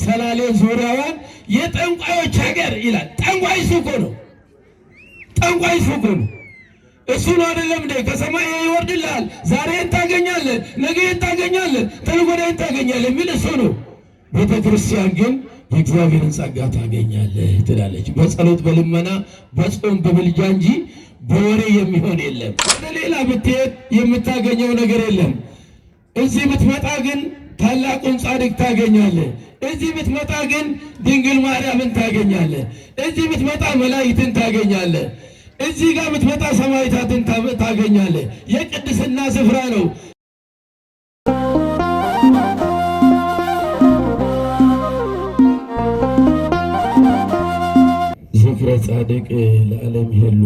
ሰላሌ ዙሪያዋን የጠንቋዮች ሀገር ይላል። ጠንቋይ እሱ እኮ ነው። ጠንቋይ እሱ እኮ ነው። እሱ ነው አይደለም እንዴ? ከሰማይ ይወርድልሃል፣ ዛሬ ታገኛለህ፣ ነገ ታገኛለህ፣ ተነገ ወዲያ ታገኛለህ የሚል እሱ ነው። ቤተ ክርስቲያን ግን የእግዚአብሔርን ጸጋ ታገኛለህ ትላለች። በጸሎት በልመና በጾም በምልጃ እንጂ በወሬ የሚሆን የለም። ወደ ሌላ ብትሄድ የምታገኘው ነገር የለም። እዚህ ብትመጣ ግን ታላቁን ጻድቅ ታገኛለህ። እዚህ ብትመጣ ግን ድንግል ማርያምን ታገኛለህ። እዚህ ብትመጣ መላእክትን ታገኛለህ። እዚህ ጋር ብትመጣ ሰማዕታትን ታገኛለህ። የቅድስና ስፍራ ነው። ዝክረ ጻድቅ ለዓለም ይሄሉ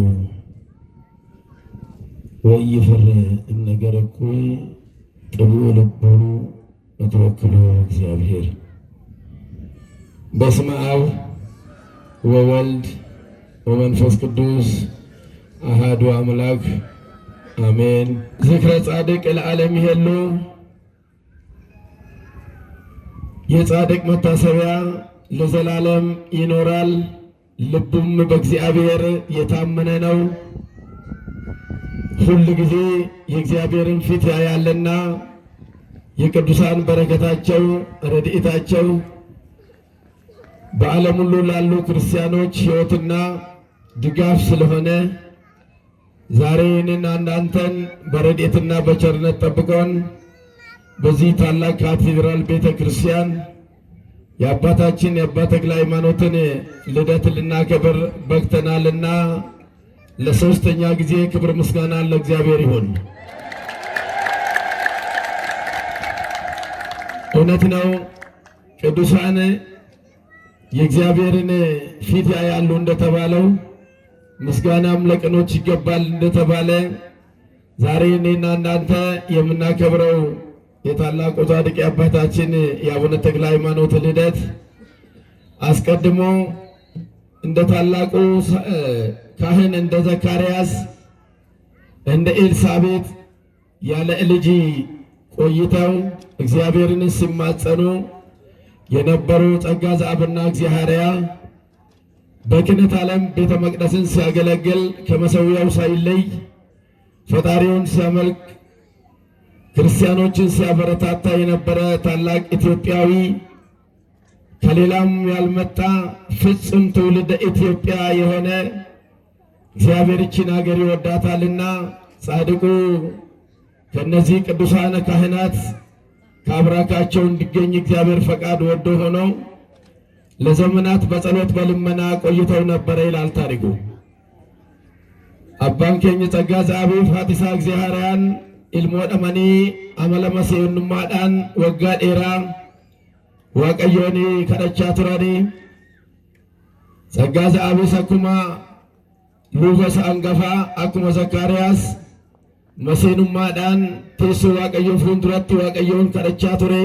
ወይፈር እምነገረ እኩይ ጥቡዕ ልቦሙ ወተወክሎ እግዚአብሔር። በስመ አብ ወወልድ ወመንፈስ ቅዱስ አሃዱ አምላክ አሜን። ዝክረ ጻድቅ ለዓለም ይሄሉ የጻድቅ መታሰቢያ ለዘላለም ይኖራል። ልቡም በእግዚአብሔር የታመነ ነው። ሁል ጊዜ የእግዚአብሔርን ፊት ያያልና የቅዱሳን በረከታቸው ረድኤታቸው በዓለም ሁሉ ላሉ ክርስቲያኖች ሕይወትና ድጋፍ ስለሆነ ዛሬ እኔና እናንተን በረድኤትና በቸርነት ጠብቆን በዚህ ታላቅ ካቴድራል ቤተ ክርስቲያን የአባታችን የአባ ተክለ ሃይማኖትን ልደት ልናከብር በቅተናልና ለሶስተኛ ጊዜ ክብር ምስጋና ለእግዚአብሔር ይሁን። እውነት ነው፣ ቅዱሳን የእግዚአብሔርን ፊት ያያሉ እንደተባለው ምስጋናም ለቅኖች ይገባል እንደተባለ ዛሬ እኔና እናንተ የምናከብረው የታላቁ ጻድቅ አባታችን የአቡነ ተክለ ሃይማኖት ልደት አስቀድሞ እንደ ታላቁ ካህን እንደ ዘካርያስ እንደ ኤልሳቤጥ ያለ ልጅ ቆይተው እግዚአብሔርን ሲማጸኑ የነበሩ ጸጋ ዘአብና እግዚአብሔርያ በክህነት ዓለም ቤተ መቅደስን ሲያገለግል ከመሠዊያው ሳይለይ ፈጣሪውን ሲያመልክ ክርስቲያኖችን ሲያበረታታ የነበረ ታላቅ ኢትዮጵያዊ ከሌላም ያልመጣ ፍጹም ትውልደ ኢትዮጵያ የሆነ እግዚአብሔር ይህችን ሀገር ይወዳታልና ጻድቁ ከነዚህ ቅዱሳን ካህናት ከአብራካቸው እንዲገኝ እግዚአብሔር ፈቃድ ወዶ ሆነው ለዘመናት በጸሎት በልመና ቆይተው ነበረ ይላል ታሪኩ። አባን ኬኝ ጸጋ ዘአብ ፋቲሳ እግዚአብሔርያን ilmoo dhamanii amala maseenummaadhaan waggaa dheeraa waaqayyoon kadhachaa turanii ጸጋ ዘአብስ akkuma luba hangafaa akkuma Zakkaariyaas maseenummaadhaan teessoo waaqayyoon fuulduratti waaqayyoon kadhachaa ture.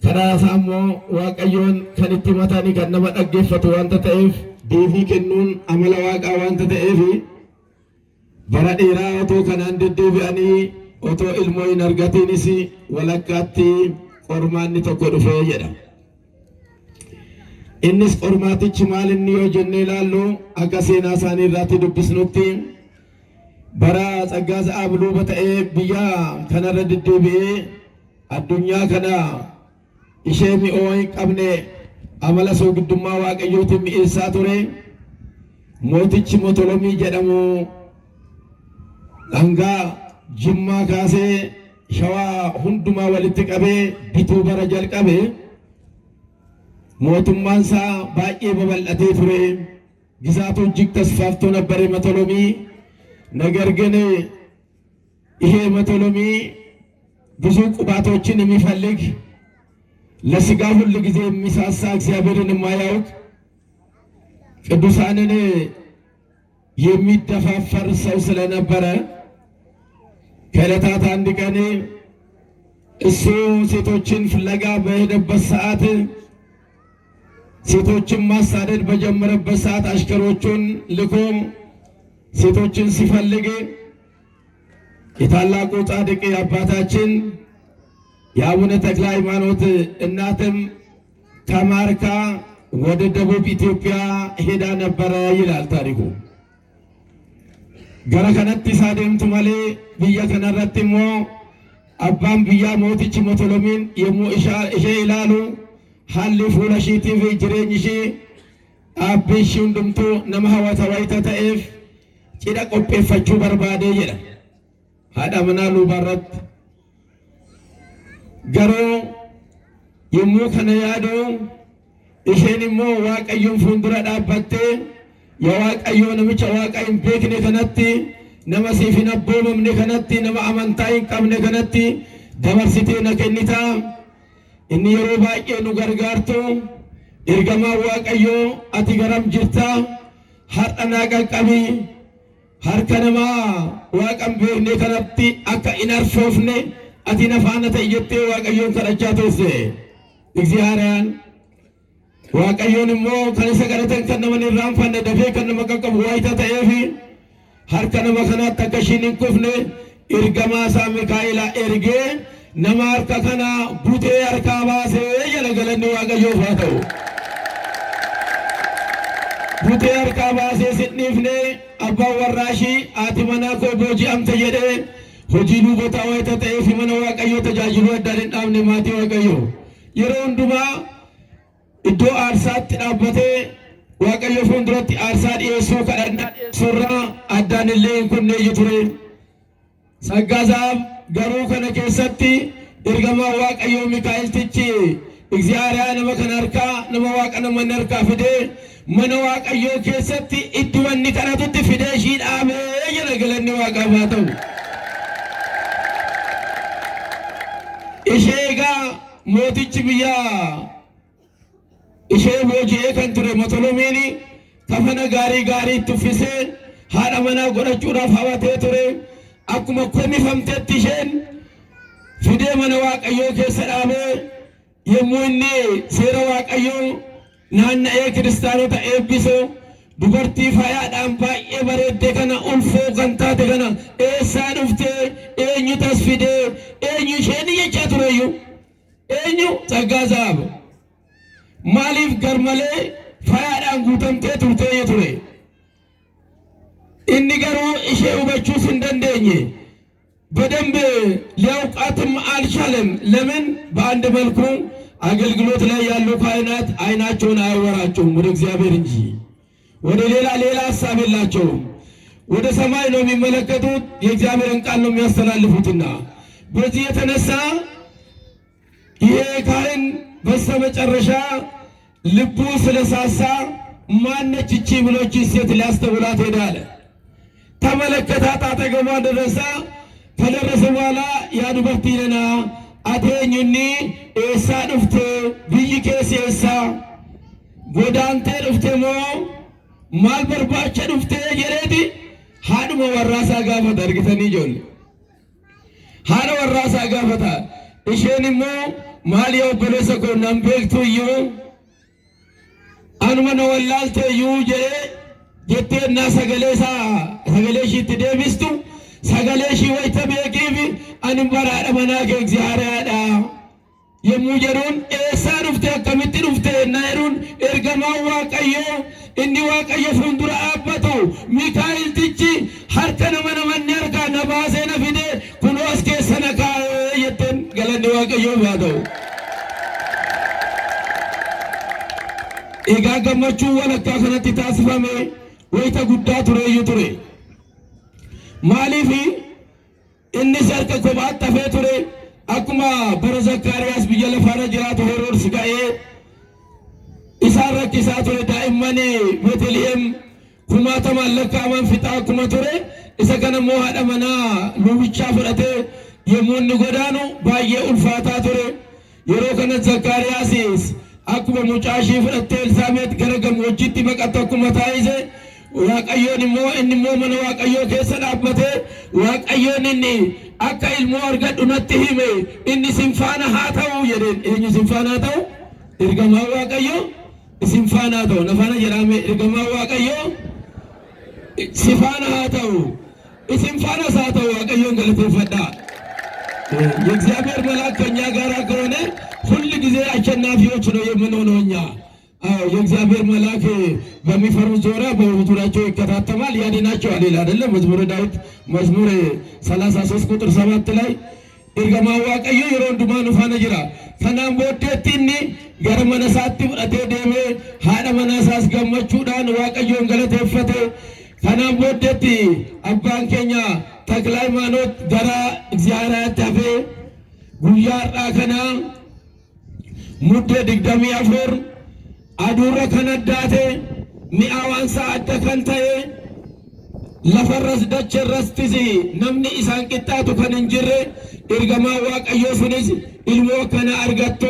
karaa isaa immoo waaqayyoon kan itti matanii kan nama dhaggeeffatu waanta ta'eef deebii kennuun amala waaqaa waanta ta'eef bara dheeraa otoo kanaan deddeebi'anii otoo ilmoo hin argatiinis walakkaatti qormaanni tokko dhufee jedha. innis qormaatichi maal inni yoo jennee ilaallu akka seenaa isaanii irratti dubbisnutti bara ጸጋ ዘአብ luba ta'ee biyya kanarra deddeebi'ee addunyaa kana ishee mi'oo hin qabne amala soogidummaa waaqayyootiin mi'eessaa ture. mootichi Motolomii jedhamu dhangaa Jimmaa kaasee Shawaa hundumaa walitti qabee bituu bara jalqabe mootummaan isaa baay'ee babal'atee ture. ግዛቱ እጅግ ተስፋፍቶ ነበር Motolomii። ነገር ግን ይሄ Motolomii ብዙ ቁባቶችን የሚፈልግ ለስጋ ሁሉ ጊዜ የሚሳሳ እግዚአብሔርን የማያውቅ ቅዱሳንን የሚደፋፈር ሰው ስለነበረ ከዕለታት አንድ ቀን እሱ ሴቶችን ፍለጋ በሄደበት ሰዓት ሴቶችን ማሳደድ በጀመረበት ሰዓት አሽከሮቹን ልኮ ሴቶችን ሲፈልግ የታላቁ ጻድቅ አባታችን የአቡነ ተክለ ሃይማኖት እናትም ተማርካ ወደ ደቡብ ኢትዮጵያ ሄዳ ነበረ ይላል ታሪኩ። ገረ ከነቲ ሳደምቱ ማሌ ብያ ከነረት ሞ አባን ብያ ሞቲች ሞቶሎሚን የሙ እሼ ይላሉ ሀሊ ፉለሺቲ ፊ ጅሬኝሺ አብሽ ሁንዱምቱ ነመ ሀዋተ ዋይተ ተኤፍ cidha qopheeffachuu barbaade jedha. Haadha manaa lubarratti garuu yommuu kana yaadu isheen immoo Waaqayyoon fuuldura dhaabbattee yaa Waaqayyoo namicha Waaqa hin beekne kanatti nama siif hin abboomamne kanatti nama amantaa hin qabne kanatti dabarsitee na kennita. Inni yeroo baay'ee nu gargaartu ergamaa Waaqayyoo ati garam jirta har'a naa qaqqabi. harka namaa Waaqan beekne kanatti akka hin arfoofne ati na faana ta'i jettee Waaqayyoon kadhachaa turte. እግዚአብሔርን Waaqayyoon immoo kan isa kadhatan kan nama hin irraanfanne dafee kan nama qaqqabu waayita ta'eef harka nama kanaatti akka ishiin hin kufne ergamaa isaa Mikaa'elaa ergee nama harka kana butee harkaa baasee jala galanni Waaqayyoof haa ta'u. Butee harkaa baasee sidniifne abbaan warraashii haati manaa koo booji'amte jedhee hojii lubotaa wayita ta'eef mana Waaqayyoo tajaajiluu addaan hin dhaabne maatii Waaqayyoo yeroo hundumaa iddoo aarsaatti dhaabbatee Waaqayyoo fuulduratti aarsaa dhiyeessuu kadhannaa dhiyeessuurraa addaan illee hin kunneeyyu ture. Saggaasaaf garuu kana keessatti ergamaa Waaqayyoo Mikaa'eltichi እግዚአብሔር nama kana harkaa nama Waaqa nama harkaa fidee mana Waaqayyoo keessatti iddoo inni kadhatutti fidee ishii dhaabee jala galanni Waaqaaf haa ta'u. Ishee egaa mootichi biyyaa ishee booji'ee kan ture Motolomiin kafana gaarii itti uffisee haadha manaa godhachuudhaaf hawatee ture. Akkuma konnifamtetti isheen fidee mana Waaqayyoo keessa dhaabee yommuu inni seera Waaqayyoo naanna'ee kiristaanota eebbisu dubartii faayaadhaan baay'ee bareeddee kana ulfoo kan taate kana eessaa dhuftee eenyu tas fidee eenyu isheen jechaa tureyyuu eenyu Saggaasaaf maaliif garmalee faayaadhaan guutamtee turtee ture. Inni garuu ishee hubachuus hin dandeenye በደንብ ሊያውቃትም አልቻለም። ለምን? በአንድ መልኩ አገልግሎት ላይ ያሉ ካህናት አይናቸውን አያወራቸውም ወደ እግዚአብሔር እንጂ ወደ ሌላ ሐሳብ የላቸውም። ወደ ሰማይ ነው የሚመለከቱት፣ የእግዚአብሔርን ቃል ነው የሚያስተላልፉትና በዚህ የተነሳ ይሄ ካህን በስተመጨረሻ ልቡ ስለሳሳ ማነች እቺ ብሎች ሴት ሊያስተውላት ሄዳለ። ተመለከታት፣ አጠገቧ ደረሰ። ከደረሰ በኋላ ያ ዱበርቲ ነና አቴኙኒ ኤሳ ዱፍቴ ብይ ኬስ ኤሳ ጎዳንቴ ዱፍቴ ሞ ማል በርባቸ ዱፍቴ ጀሬቲ ሃድሞ ወራሳ ጋፈታ እርግተኒ ጆል ሃደ ወራሳ ጋፈታ እሼን ሞ ማል የው በለሰ ኮ ናምቤክቱ ዩ አንመነ ወላልተ ዩ ጀሬ ጀቴና ሰገሌሺት ደቢስቱ ሰገሌሺ ወይተ ቤቂፍ አንም በራደ መናከ እግዚአብሔርዳ የሙጀሩን ኤሳ ዱፍቴ አከሚት ዱፍቴ ናይሩን ኤርገማ ዋቀዮ እንዲ ዋቀዮ ፉንዱራ አበቱ ሚካኤል ትቺ ሀርከነ መነመን ያርጋ ነባሴ ነፊዴ ኩኖ እስኬ ሰነካ የተን ገለንዲ ዋቀዮ ባተው ኤጋ ገመቹ ወለካ ከነቲ ታስፈሜ ወይተ ጉዳ ቱሬዩ ቱሬ ማሊፊ እኒ ሰርቀ ኮባት ተፌ ቱሬ አኩማ በረ ዘካርያስ ብየ ለፋረ ጅራቱ ሄሮድስ ጋኤ ኢሳን ረኪሳ ቱሬ ዳኢመኒ ቤተልሔም ኩማተማ ለካማን ፊጣ ኩማ ቱሬ ኢሰ ከነሞ ሃደ መና ሉብቻ ፍረቴ የሙን ጎዳኑ ባየ ኡልፋታ ቱሬ የሮ ከነ ዘካርያስ አኩማ ሙጫሺ ፍረቴ ኤልሳቤጥ ገረገም ወጅቲ መቀጠ ኩማ ታይዘ Waaqayyoon immoo inni immoo mana Waaqayyoo keessa dhaabbatee Waaqayyoon inni akka ilmoo argadhu natti hime inni sin faana haa ta'u jedheen. Eenyu sin faana haa ta'u? Ergamaa Waaqayyoo sin faana haa ta'u. Na faana jedhame ergamaa Waaqayyoo si faana haa ta'u. Isin faana haa ta'u. Waaqayyoon galateeffadhaa። የእግዚአብሔር መልአክ ከእኛ ጋር ከሆነ ሁል ጊዜ አሸናፊዎች ነው የምንሆነው እኛ። የእግዚአብሔር መልአክ በሚፈሩት ዙሪያ በዙሪያቸው ይከታተማል ያድናቸዋል ይላል አይደለም? መዝሙረ ዳዊት መዝሙር 33 ቁጥር 7 ላይ ኤርገማ ዋቀዮ የሮንዱማኑ ፋነ ጅራ ከናም ቦዴቲኒ ገረ መነሳቲ ፍረቴ ዴሜ ሃደ መናሳስ ገመቹዳን ዋቀዮን ገለቴፈቴ ከናም ቦዴቲ አባን ኬኛ ተክለ ሃይማኖት ገራ እግዚአብሔር ታፌ ጉያራ ከና ሙዴ ድግደሚ አፎር አዱረ ከነዳቴ ሚአዋንሳ አደከንተዬ ለፈረስ ደቸረስቲሲ ነምኒ ኢሳን ቂጣቱ ከንንጅሬ ኤርገማ ዋቀዮ ሱኒስ ኢልሞ ከነ አርገቱ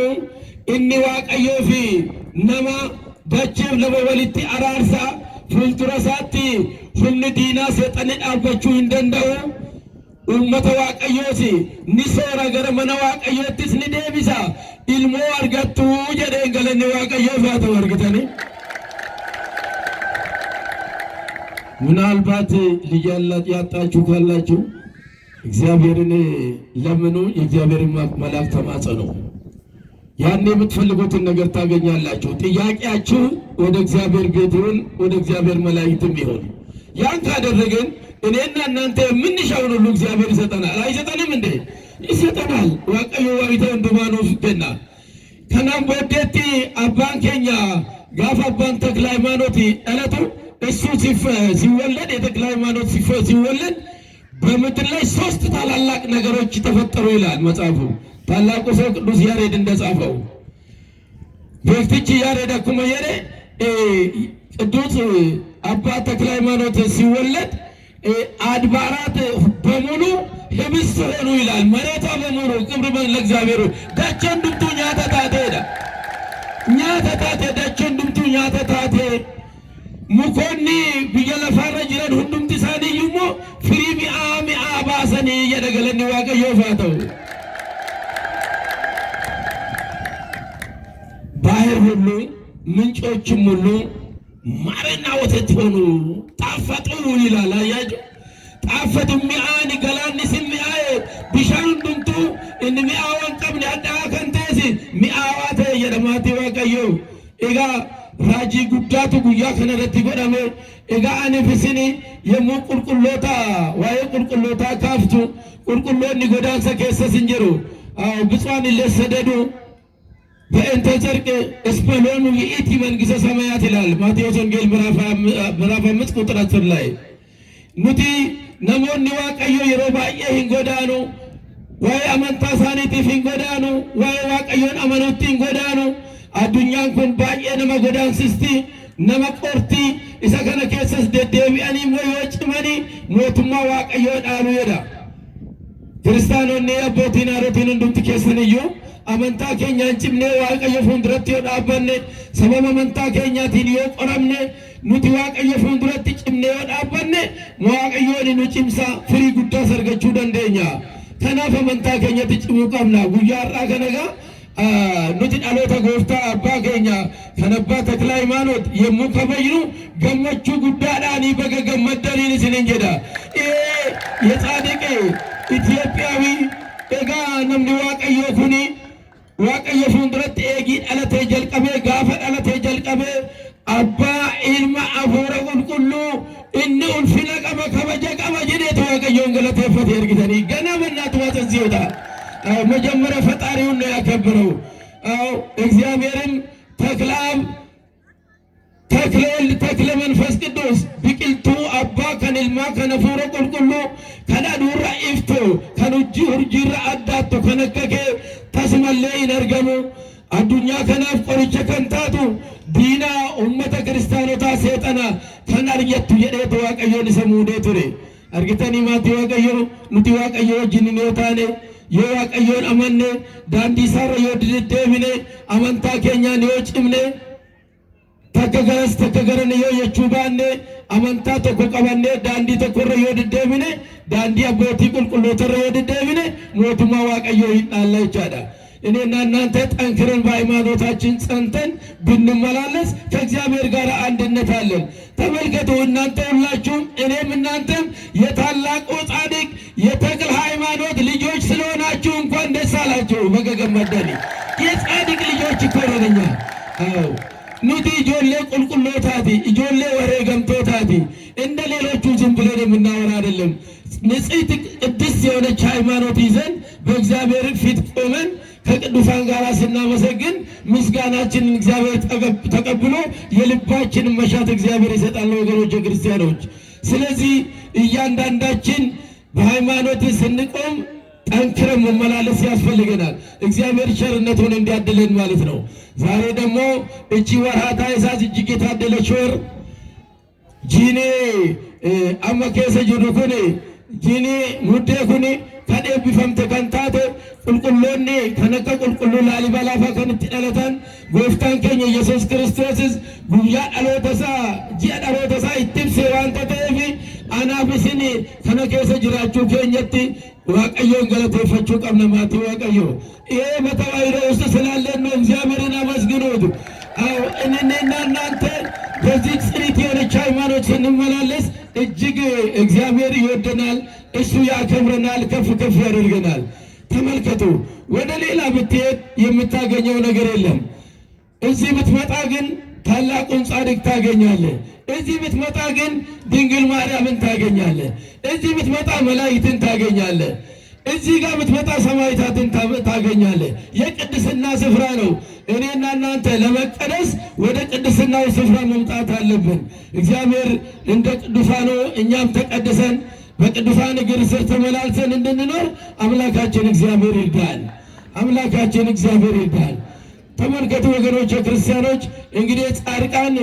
እኒ ዋቀዮ ፊ ነማ ደችፍ ለበወሊቲ አራርሳ ፉልቱረሳቲ ሁኒ ዲና ሴጠኒ ዳበቹ እንደንደው ኡመተ ዋቀዮሲ ኒሶራ ገረ መነ ዋቀዮቲስ ኒዴቢሳ ኢልሞ አርገቱ ጀደ ገለኒ ዋቀዮ ፋተ ወርግተኒ ምናልባት ልጅ ያጣችሁ ካላችሁ እግዚአብሔርን ለምኑ፣ የእግዚአብሔርን መልአክ ተማጸኑ። ያን የምትፈልጉትን ነገር ታገኛላችሁ። ጥያቄያችሁ ወደ እግዚአብሔር ቤት ይሁን፣ ወደ እግዚአብሔር መላእክትም ይሁን። ያን ካደረግን እኔና እናንተ የምንሻውን ሁሉ እግዚአብሔር ይሰጠናል። አይሰጠንም እንዴ? ይሰጠናል። ዋቀዮ ዋይተ እንዱማኖ ፍተና ከናም ቦዴቲ አባን ኬኛ ጋፍ አባን ተክለ ሃይማኖት እለቱ እሱ ሲወለድ የተክለ ሃይማኖት ሲወለድ በምድር ላይ 3 ታላላቅ ነገሮች ተፈጠሩ ይላል መጽሐፉ። ታላቁ ሰው ቅዱስ ያሬድ እንደጻፈው በክትች ያሬድ አኩመ የሬ ቅዱስ አባ ተክለ ሃይማኖት ሲወለድ አድባራት በሙሉ ህብስት ሆኑ ይላል። መሬቷ በሙሉ ክብር ለእግዚአብሔር ዳቸን ድምቱ ኛተታቴ ዳቸን ድምቱ ኛተታቴ ሙኮኒ ብየለፋረ ጅረን ሁንዱምቲ ሳኒዩሞ ፍሪ ሚአ ባሰኒ የደገለኒ ዋቀዮ ፋተው ባህር ሁሉ ምንጮችም ሁሉ ማርና ወተት ሆኑ ጣፈጡ ይላል። አያችሁ ጣፈጡ ሚአኒ ገላኒ ሲሚአዬ ቢሻን ሁንዱምቱ እን ሚአዋን ቀብኒ አዳ ከንቴሲ ሚአዋተ የደማቲ ዋቀዮ ኤጋ ራጂ ጉዳቱ ጉያ ከነረቲ ጎዳሜ ኤጋ አኔፍስኒ የሙ ቁልቁሎታ ዋይ ቁልቁሎታ ካፍቱ ቁልቁሎኒ ጎዳንሰ ኬሰስ እንጀሩ ብፁዓን ለሰደዱ በእንተ ጨርቅ እስፐሎኑ የኢቲ መንግሥተ ሰማያት ይላል ማቴዎስ ወንጌል ምዕራፍ 5 ቁጥር 10 ላይ ኑቲ ነሞኒ ዋቀዮ የሮ ባየ ሂንጎዳኑ ዋይ አመንታ ሳኒቲፍ ሂንጎዳኑ ዋይ ዋቀዮን አመኑቲ ሂንጎዳኑ አዱኛን ኩን ባየ ነመ ጎዳንስስቲ ነመ ቆርቲ ኢሳ ከነ ኬሰስ ደደቢአኒ ሞዮጭመኒ ሞቱማ ዋቀዮ ዳኑ የዳ ክርስቲያኖኒ አቦቲን አሮቲን እንዱምቲ ኬሰንዩ አመንታ ኬኛን ጭምኔ ዋቀዮ ፉንድረት ዮዳበነ ሰበብ አመንታ ኬኛቲን ዮ ቆረምነ ኑቲ ዋቀዮ ፉንድረት ጭምኔ ዮዳበነ ዋቀዮኒ ኑ ጭምሳ ፍሪ ጉዳ ሰርገቹ ደንደኛ ከናፈ አመንታ ኬኛቲ ጭሙ ቀምና ጉያራ ከነጋ ኑቲ ዳሎተ ጎፍታ አባ ኬኛ ከነባ ተክለ ሃይማኖት የሙ ከበይኑ ገመቹ ጉዳዳኒ በገገመደኒን ሲንንጀዳ የጻድቅ ኢትዮጵያዊ ኤጋ ነምኒ ዋቀዮ ኩኒ ዋቀዮ ፉንድረት ኤጊ ዳለቴ ጀልቀቤ ጋፈ ዳለቴ ጀልቀቤ አባ ኢልማ አፎረ ቁልቁሉ እኒ ኡልፊነ ቀበ ከበጀ ቀበ ጅዴት ዋቀዮን ገለቴፈት ኤርጊተኒ ገና መናት ዋተዚዮታ መጀመሪያ ፈጣሪውን ነው ያከበረው። እግዚአብሔርን ተክላም ተክለ መንፈስ ቅዱስ ቢቅልቱ አባ ከንልማ ከነፎረ ቁልቁሉ ከናዱራ ኢፍቶ ከኑጂ ሁርጂራ አዳቶ ከነከኬ ተስመሌ ይነርገሙ አዱኛ ከናፍ ቆርቸ ከንታቱ ዲና ኡመተ ክርስቲያኖታ ሴጠና ከናርየቱ የዴት ዋቀዮን ሰሙዴ ቱሬ አርጊተኒ ማቲ ዋቀዮ ኑቲ ዋቀዮ ወጅንን ዮታኔ yoo waaqayyoon amanne daandii isaarra yoo deddeebine amantaa keenyaan yoo cimne takka garas takka garan yoo jechuu baanne amantaa tokko qabanne daandii tokkorra yoo deddeebine daandii abbootii qulqullootarra yoo deddeebine mootummaa waaqayyoo hin dhaalla jechaadha. እኔና እናንተ ጠንክረን በሃይማኖታችን ጸንተን ብንመላለስ ከእግዚአብሔር ጋር አንድነት አለን። ተመልከቱ፣ እናንተ ሁላችሁም እኔም እናንተም የታላቁ ጻድቅ የተክለ ሃይማኖት ልጆች ስለሆናችሁ እንኳን ደስ አላችሁ። በገገመደኒ የጻድቅ ልጆች እኮ ነን። አዎ ኑቲ ጆሌ ቁልቁሎታቲ ጆሌ ወሬ ገምቶታቲ እንደ ሌሎቹ ዝም ብለን የምናወራ አይደለም። ንጽሕት ቅድስት የሆነች ሃይማኖት ይዘን በእግዚአብሔር ፊት ቆመን ከቅዱሳን ጋር ስናመሰግን ምስጋናችንን እግዚአብሔር ተቀብሎ የልባችንን መሻት እግዚአብሔር ይሰጣል። ወገኖች ክርስቲያኖች፣ ስለዚህ እያንዳንዳችን በሃይማኖት ስንቆም ጠንክረን መመላለስ ያስፈልገናል። እግዚአብሔር ቸርነቱን እንዲያድለን ማለት ነው። ዛሬ ደግሞ እቺ ወርሃ ታኅሳስ እጅግ የታደለች ወር ጂኔ አመኬሰ ጅሩ ኩኒ ጂኔ ሙዴ ኩኒ ከደብፈምተ ከንታተ ቁልቁሎኒ ከነከ ቁልቁሉ ላሊበላፋ ከንቲ ደለተን ጎፍታን ኬኛ ኢየሱስ ክርስቶስስ ጉያ ዳሎተሳ ጂያ ዳሎተሳ ኢትብሴ ዋንተ ተኤፊ አናፍስኒ ከነ ኬሰ ጅራችሁ ኬኘቲ ዋቀዮን ገለቴፈችው ቀብነ ማቲ ዋቀዮ ይሄ በተዋሕዶ ውስጥ ስላለን ነው። እግዚአብሔርን አመስግኑት። አዎ እኔና እናንተ በዚህ ጽሪት የሆነች ሃይማኖት ስንመላለስ እጅግ እግዚአብሔር ይወደናል፣ እሱ ያከብረናል፣ ከፍ ከፍ ያደርገናል። ተመልከቱ፣ ወደ ሌላ ብትሄድ የምታገኘው ነገር የለም። እዚህ ብትመጣ ግን ታላቁን ጻድቅ ታገኛለህ። እዚህ ብትመጣ ግን ድንግል ማርያምን ታገኛለህ። እዚህ ብትመጣ መላእክትን ታገኛለህ። እዚህ ጋር ብትመጣ ሰማዕታትን ታገኛለህ። የቅድስና ስፍራ ነው። እኔና እናንተ ለመቀደስ ወደ ቅድስናው ስፍራ መምጣት አለብን። እግዚአብሔር እንደ ቅዱሳኑ እኛም ተቀድሰን በቅዱሳን እግር ስር ተመላልሰን እንድንኖር አምላካችን እግዚአብሔር ይርዳል። አምላካችን እግዚአብሔር ይርዳል። ተመልከቱ ወገኖች ክርስቲያኖች፣ እንግዲህ ጻድቃን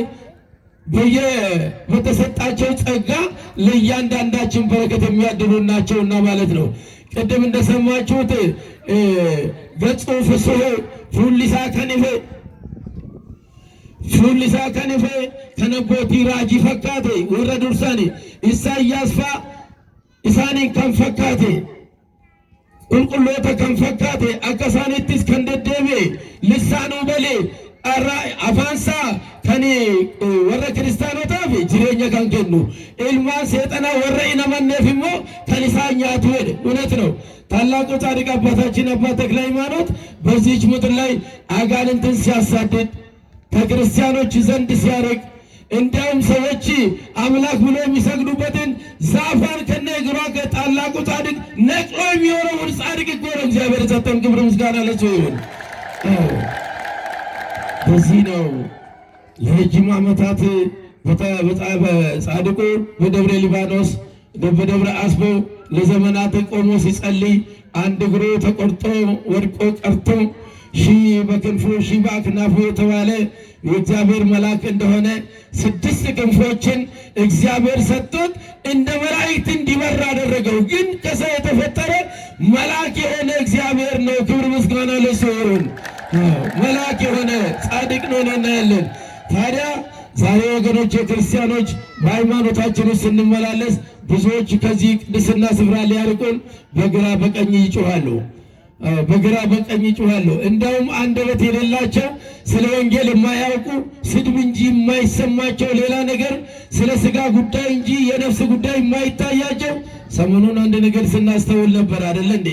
በተሰጣቸው ጸጋ ለእያንዳንዳችን በረከት የሚያድሉ ናቸውና ማለት ነው። ቅድም እንደሰማችሁት ገጹ ፍስሑ ፉሊሳ ከንፌ ከነቦቲ ራጂ ፈካቴ ወረ ዱርሳኔ ኢሳያስ ፋ ኢሳኒን ከን ፈካቴ ቁልቁሎተ ከን ፈካቴ አከሳኒትስ ከንደደቤ ልሳኑ በሌ አፋንሳ ከኔ ወረ ክርስቲያኖታፍ ጅሬኛ ከን kennu ilmaan seexana warra inamanneef immoo kan isaan nyaatu jedhe እውነት ነው። ታላቁ ጻድቅ አባታችን አባ ተክለ ሃይማኖት በዚህች ምድር ላይ አጋንንትን ሲያሳድድ ከክርስቲያኖች ዘንድ ሲያርቅ እንዲያውም ሰዎች አምላክ ብሎ የሚሰግዱበትን ዛፋን ከነ እግሯ ከታላቁ ጻድቅ ነቅሎ የሚወረውር ጻድቅ እኮ ነው። እግዚአብሔር ሰጠን፣ ክብር ምስጋና ለሱ ይሁን። በዚህ ነው ለረጅም ዓመታት ጻድቁ በደብረ ሊባኖስ በደብረ አስቦ ለዘመናት ቆሞ ሲጸልይ አንድ እግሩ ተቆርጦ ወድቆ ቀርቶ ሺህ በክንፉ ሺህ በአክናፉ የተባለ የእግዚአብሔር መልአክ እንደሆነ 6 ክንፎችን እግዚአብሔር ሰጥቶት እንደ መላእክት እንዲበር አደረገው። ግን ከሰው የተፈጠረ መልአክ የሆነ እግዚአብሔር ነው። ክብር ምስጋና ለሱ ይሁን። መልአክ የሆነ ጻድቅ ነው እናያለን። ታዲያ ዛሬ ወገኖች ክርስቲያኖች በሃይማኖታችን ውስጥ ስንመላለስ ብዙዎች ከዚህ ቅድስና ስፍራ ሊያርቁን በግራ በቀኝ ይጮኻሉ። በግራ በቀኝ ይጮኻሉ። እንዳውም አንደበት የሌላቸው ስለ ወንጌል የማያውቁ ስድብ እንጂ የማይሰማቸው ሌላ ነገር ስለ ስጋ ጉዳይ እንጂ የነፍስ ጉዳይ የማይታያቸው ሰሞኑን አንድ ነገር ስናስተውል ነበር አይደለ እንዴ?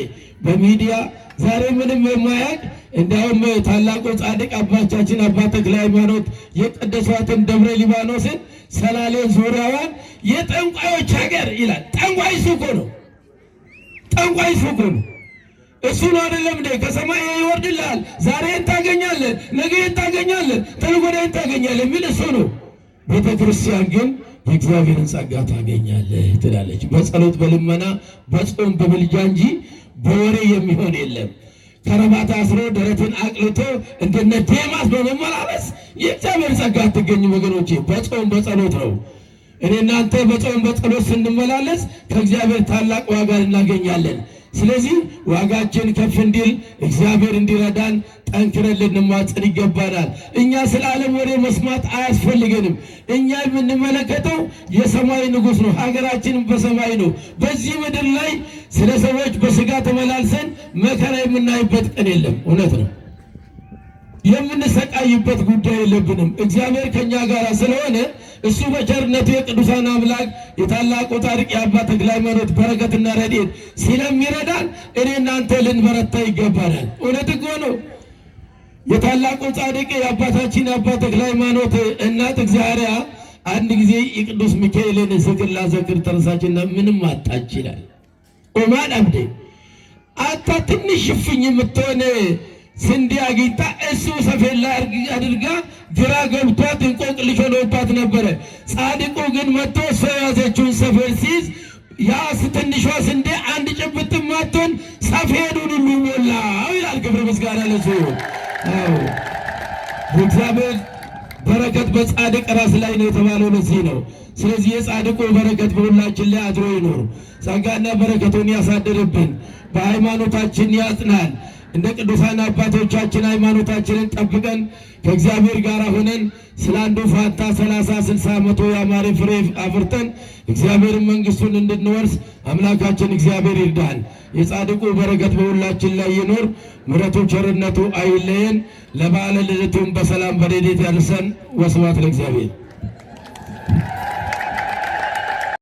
በሚዲያ ዛሬ ምንም የማያውቅ እንዳውም ታላቁ ጻድቅ አባታችን አባ ተክለ ሃይማኖት የቀደሷትን ደብረ ሊባኖስን ሰላሌን ዙሪያዋን የጠንቋዮች ሀገር ይላል። ጠንቋይ እሱ እኮ ነው። ጠንቋይ እሱ እኮ ነው። እሱ ነው አይደለም እንዴ? ከሰማይ ይወርድልሃል፣ ዛሬን ታገኛለህ፣ ነገን ታገኛለህ፣ ተነገ ወዲያን ታገኛለህ የሚል እሱ ነው። ቤተ ክርስቲያን ግን የእግዚአብሔርን ጸጋ ታገኛለህ ትላለች። በጸሎት በልመና በጾም በምልጃ እንጂ በወሬ የሚሆን የለም። ከረባት አስሮ ደረትን አቅልቶ እንደነ ዴማስ በመመላለስ የእግዚአብሔር ጸጋ አትገኝም ወገኖቼ። በጾም በጸሎት ነው። እኔ እናንተ በጾም በጸሎት ስንመላለስ ከእግዚአብሔር ታላቅ ዋጋ እናገኛለን። ስለዚህ ዋጋችን ከፍ እንዲል እግዚአብሔር እንዲረዳን ጠንክረን ልንማጸን ይገባናል። እኛ ስለ ዓለም ወሬ መስማት አያስፈልገንም። እኛ የምንመለከተው የሰማይ ንጉሥ ነው። ሀገራችንም በሰማይ ነው። በዚህ ምድር ላይ ስለ ሰዎች በስጋ ተመላልሰን መከራ የምናይበት ቀን የለም። እውነት ነው። የምንሰቃይበት ጉዳይ የለብንም። እግዚአብሔር ከኛ ጋር ስለሆነ እሱ በቸርነቱ የቅዱሳን አምላክ የታላቁ ጻድቅ የአባ ተክለ ሃይማኖት በረከትና ረድኤት ስለሚረዳን እኔ እናንተ ልንበረታ ይገባናል። እውነት እኮ ነው። የታላቁ ጻድቅ የአባታችን የአባ ተክለ ሃይማኖት እናት እግዚአብሔር አንድ ጊዜ የቅዱስ ሚካኤልን ዝክር ላዘክር ተነሳችና ምንም አጣች ይላል። ኦማን አምዴ አታ ትንሽ ሽፍኝ የምትሆነ ስንዴ አግኝታ እሱ ሰፌድ ላይ አድርጋ ግራ ገብቷት እንቆቅልሽ ሆኖባት ነበረ። ጻድቁ ግን መጥቶ እሷ የያዘችውን ሰፌድ ሲይዝ ያ ትንሿ ስንዴ አንድ ጭብጥም አትሆን ሰፌዱን ሁሉ ሞላው ይላል። ክብር ምስጋና ለሱ። እግዚአብሔር በረከት በጻድቅ ራስ ላይ ነው የተባለው ለዚህ ነው። ስለዚህ የጻድቁ በረከት በሁላችን ላይ አድሮ ይኖር፣ ጸጋና በረከቱን ያሳድርብን፣ በሃይማኖታችን ያጽናል። እንደ ቅዱሳን አባቶቻችን ሃይማኖታችንን ጠብቀን ከእግዚአብሔር ጋር ሆነን ስለ አንዱ ፋንታ 30 60 መቶ ያማረ ፍሬ አፍርተን እግዚአብሔርን መንግስቱን እንድንወርስ አምላካችን እግዚአብሔር ይርዳን። የጻድቁ በረከት በሁላችን ላይ ይኖር፣ ምሕረቱ ቸርነቱ አይለየን። ለበዓለ ልደቱም በሰላም በረድኤት ያድርሰን። ወስብሐት ለእግዚአብሔር።